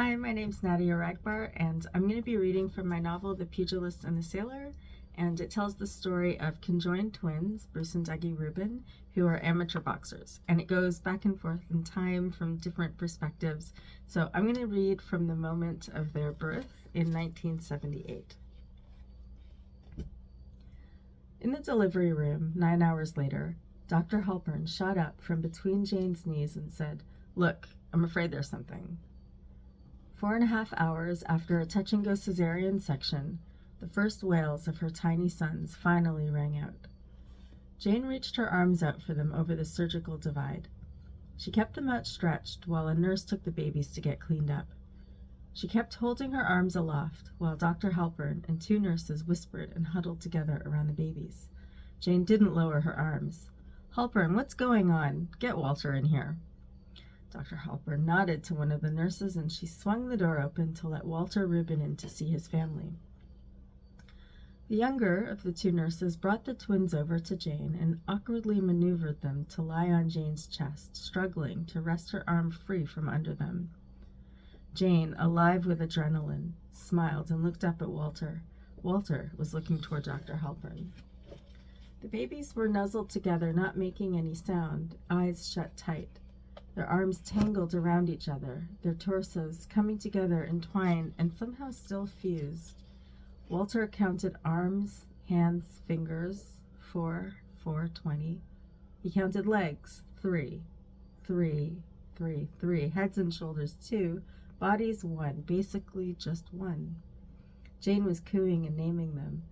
Hi, my name's Nadia Ragbar, and I'm going to be reading from my novel, The Pugilist and the Sailor, and it tells the story of conjoined twins, Bruce and Dougie Rubin, who are amateur boxers, and it goes back and forth in time from different perspectives. So I'm going to read from the moment of their birth in 1978. In the delivery room, 9 hours later, Dr. Halpern shot up from between Jane's knees and said, "Look, I'm afraid there's something." 4.5 hours after a touch-and-go cesarean section, the first wails of her tiny sons finally rang out. Jane reached her arms out for them over the surgical divide. She kept them outstretched while a nurse took the babies to get cleaned up. She kept holding her arms aloft while Dr. Halpern and 2 nurses whispered and huddled together around the babies. Jane didn't lower her arms. "Halpern, what's going on? Get Walter in here." Dr. Halpern nodded to one of the nurses, and she swung the door open to let Walter Rubin in to see his family. The younger of the 2 nurses brought the twins over to Jane and awkwardly maneuvered them to lie on Jane's chest, struggling to wrest her arm free from under them. Jane, alive with adrenaline, smiled and looked up at Walter. Walter was looking toward Dr. Halpern. The babies were nuzzled together, not making any sound, eyes shut tight. Their arms tangled around each other, their torsos coming together entwined and somehow still fused. Walter counted arms, hands, fingers, 4, 20. He counted legs, 3, 3, 3, 3. Heads and shoulders, 2. Bodies, 1. Basically just 1. Jane was cooing and naming them.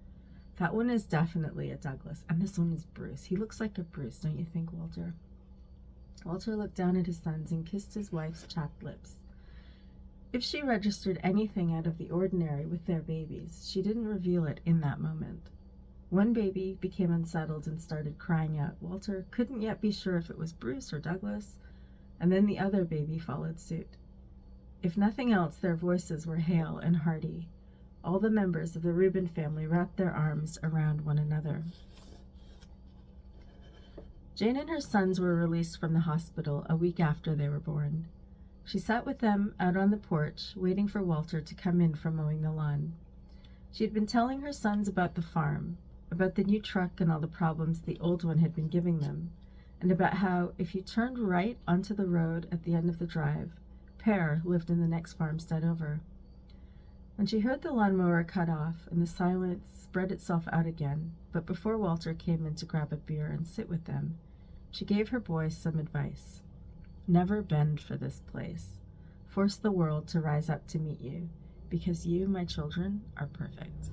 "That one is definitely a Douglas, and this one is Bruce. He looks like a Bruce, don't you think, Walter?" Walter looked down at his sons and kissed his wife's chapped lips. If she registered anything out of the ordinary with their babies, she didn't reveal it in that moment. One baby became unsettled and started crying out. Walter couldn't yet be sure if it was Bruce or Douglas, and then the other baby followed suit. If nothing else, their voices were hale and hearty. All the members of the Rubin family wrapped their arms around one another. Jane and her sons were released from the hospital a week after they were born. She sat with them out on the porch, waiting for Walter to come in from mowing the lawn. She had been telling her sons about the farm, about the new truck and all the problems the old one had been giving them, and about how, if you turned right onto the road at the end of the drive, Per lived in the next farmstead over. When she heard the lawnmower cut off and the silence spread itself out again, but before Walter came in to grab a beer and sit with them, she gave her boys some advice. Never bend for this place. Force the world to rise up to meet you, because you, my children, are perfect.